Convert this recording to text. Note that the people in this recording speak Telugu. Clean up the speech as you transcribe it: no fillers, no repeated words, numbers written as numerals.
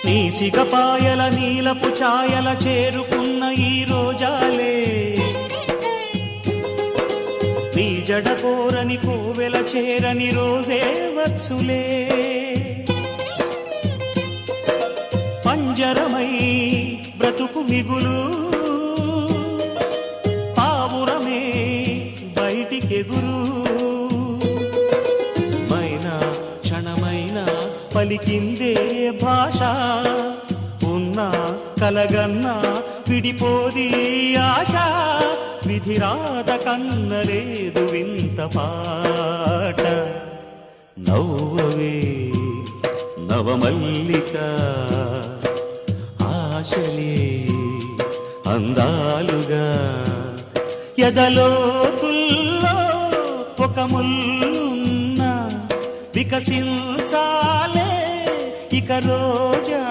నీ సిగపాయల నీలపు ఛాయల చేరుకున్న ఈ రోజాలే, నీ జడ కోరని కోవెల చేరని రోజే వచ్చులే. పంజరమై బ్రతుకు మిగులు పావురమే బయటికెగురు, మైనా క్షణమైనా పలికిందే భాష, ఉన్నా కలగన్నా విడిపోది ఆశ. విధిరాత కన్నలేదు వింత పాట, నవ్వవే నవమల్లిక, ఆశలే అందాలుగా. ఎదలోతుల్లో ఒక ముల్లున్న వికసించాలే ఇక రోజా.